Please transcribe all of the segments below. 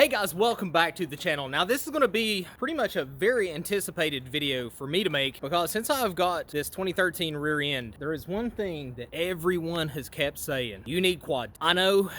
Hey guys, welcome back to the channel. Now this is going to be pretty much a very anticipated video for me to make, because since I've got this 2013 rear end, there is one thing that everyone has kept saying: you need quad. I know,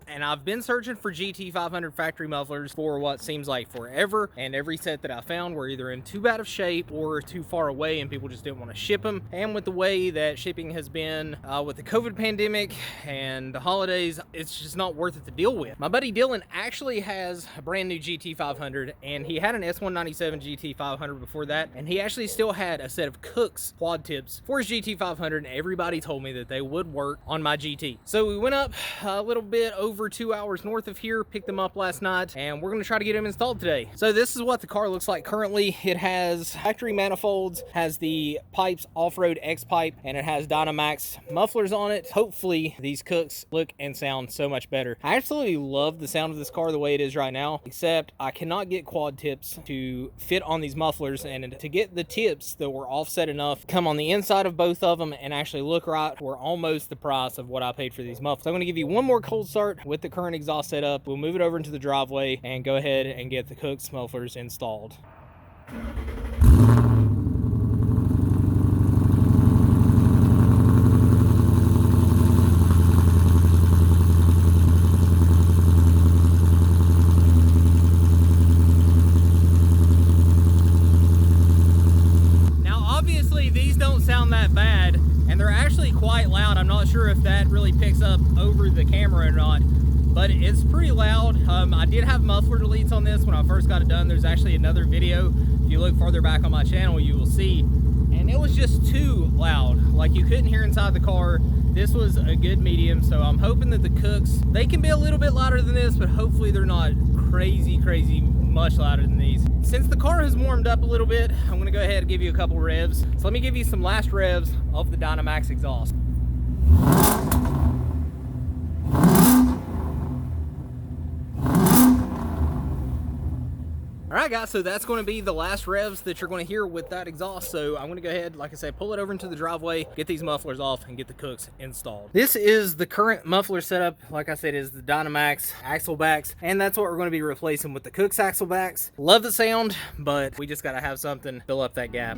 and I've been searching for GT500 factory mufflers for what seems like forever, and every set that I found were either in too bad of shape or too far away and people just didn't want to ship them. And with the way that shipping has been with the COVID pandemic and the holidays, it's just not worth it to deal with. My buddy Dylan actually has a brand new GT500, and he had an S197 GT500 before that, and he actually still had a set of KOOKS quad tips for his GT500, and everybody told me that they would work on my GT. So we went up a little bit over 2 hours north of here, picked them up last night, and we're going to try to get them installed today. So this is what the car looks like currently. It has factory manifolds, has the pipes off-road X pipe, and it has Dynamax mufflers on it. Hopefully these KOOKS look and sound so much better. I absolutely love the sound of this car the way it is right now, except I cannot get quad tips to fit on these mufflers, and to get the tips that were offset enough come on the inside of both of them and actually look right were almost the price of what I paid for these mufflers. I'm going to give you one more cold start with the current exhaust setup. We'll move it over into the driveway and go ahead and get the KOOKS mufflers installed. These don't sound that bad, and they're actually quite loud. I'm not sure if that really picks up over the camera or not, but it's pretty loud. I did have muffler deletes on this when I first got it done. There's actually another video. If you look farther back on my channel, you will see, and it was just too loud. Like, you couldn't hear inside the car. This was a good medium, so I'm hoping that the KOOKS, they can be a little bit louder than this, but hopefully they're not crazy much louder than these. Since the car has warmed up a little bit, I'm going to go ahead and give you a couple revs. So let me give you some last revs of the Dynamax exhaust. Alright guys, so that's going to be the last revs that you're going to hear with that exhaust. So I'm going to go ahead, like I said, pull it over into the driveway, get these mufflers off, and get the KOOKS installed. This is the current muffler setup. Like I said, is the Dynamax axle backs, and that's what we're going to be replacing with the KOOKS axle backs. Love the sound, but we just got to have something to fill up that gap.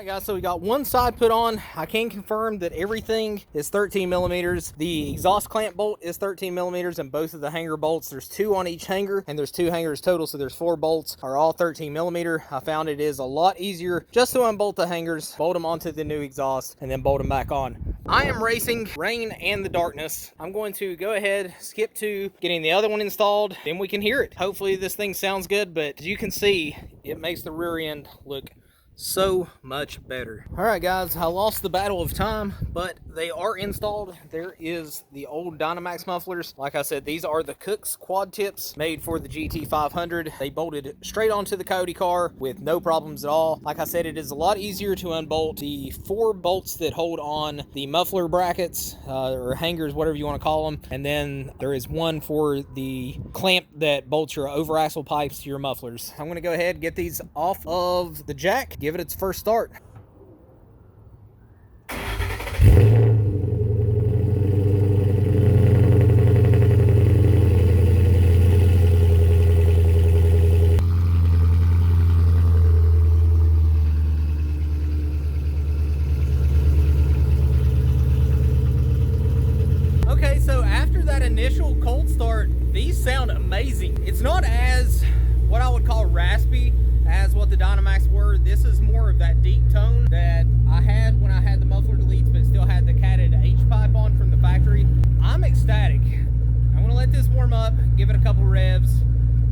Guys, so we got one side put on. I can confirm that everything is 13 millimeters. The exhaust clamp bolt is 13 millimeters, and both of the hanger bolts, there's 2 on each hanger, and there's 2 hangers total, so there's 4 bolts, are all 13 millimeter. I found it is a lot easier just to unbolt the hangers, bolt them onto the new exhaust, and then bolt them back on. I am racing rain and the darkness. I'm going to go ahead, skip to getting the other one installed, then we can hear it. Hopefully this thing sounds good, but as you can see, it makes the rear end look so much better. All right guys, I lost the battle of time, but they are installed. There is the old Dynamax mufflers. Like I said, these are the KOOKS quad tips made for the GT500. They bolted straight onto the Coyote car with no problems at all. Like I said, it is a lot easier to unbolt. The 4 bolts that hold on the muffler brackets or hangers, whatever you want to call them, and then there is one for the clamp that bolts your over axle pipes to your mufflers. I'm going to go ahead and get these off of the jack, give it its first start. Okay, so after that initial cold start, these sound amazing. It's not as what I would call raspy as what the Dynamax were. This is more of that deep tone that I had when I had the muffler deletes, but still had the catted H pipe on from the factory. I'm ecstatic. I'm gonna let this warm up, give it a couple revs,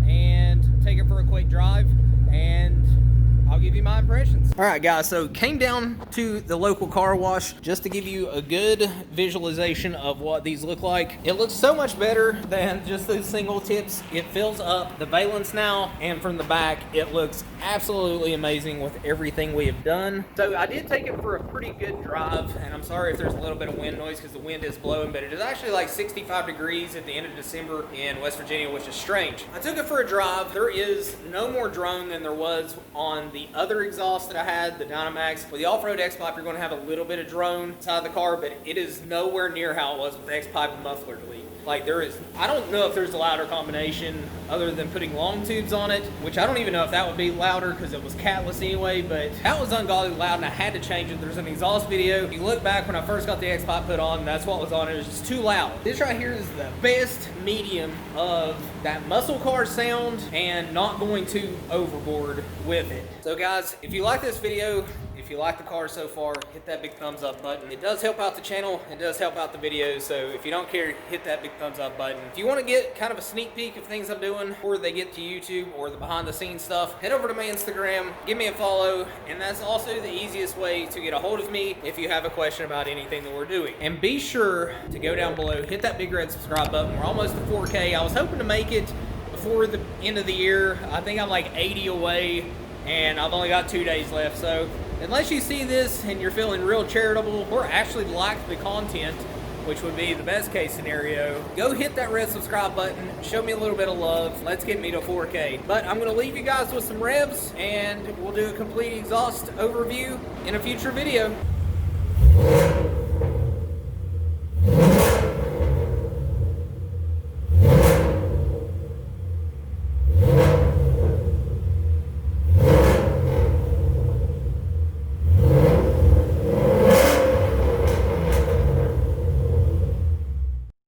and take it for a quick drive, and I'll give you you my impressions. All right, guys, so came down to the local car wash just to give you a good visualization of what these look like. It looks so much better than just those single tips. It fills up the valence now, and from the back, it looks absolutely amazing with everything we have done. So I did take it for a pretty good drive, and I'm sorry if there's a little bit of wind noise because the wind is blowing, but it is actually like 65 degrees at the end of December in West Virginia, which is strange. I took it for a drive. There is no more drone than there was on the other exhaust that I had, the Dynamax. With the off-road X-Pipe, you're going to have a little bit of drone inside the car, but it is nowhere near how it was with the X-Pipe and muffler delete. Like there is, I don't know if there's a louder combination other than putting long tubes on it, which I don't even know if that would be louder because it was catless anyway, but that was ungodly loud and I had to change it. There's an exhaust video. If you look back when I first got the X-Pipe put on, that's what was on it. It was just too loud. This right here is the best medium of that muscle car sound and not going too overboard with it. So guys, if you like this video, if you like the car so far, hit that big thumbs up button. It does help out the channel. It does help out the videos. So if you don't care, hit that big thumbs up button. If you want to get kind of a sneak peek of things I'm doing before they get to YouTube or the behind the scenes stuff, head over to my Instagram, give me a follow. And that's also the easiest way to get a hold of me if you have a question about anything that we're doing. And be sure to go down below, hit that big red subscribe button. We're almost to 4K. I was hoping to make it before the end of the year. I think I'm like 80 away and I've only got 2 days left. So unless you see this and you're feeling real charitable or actually like the content, which would be the best case scenario, go hit that red subscribe button, show me a little bit of love. Let's get me to 4K. But I'm gonna leave you guys with some revs and we'll do a complete exhaust overview in a future video.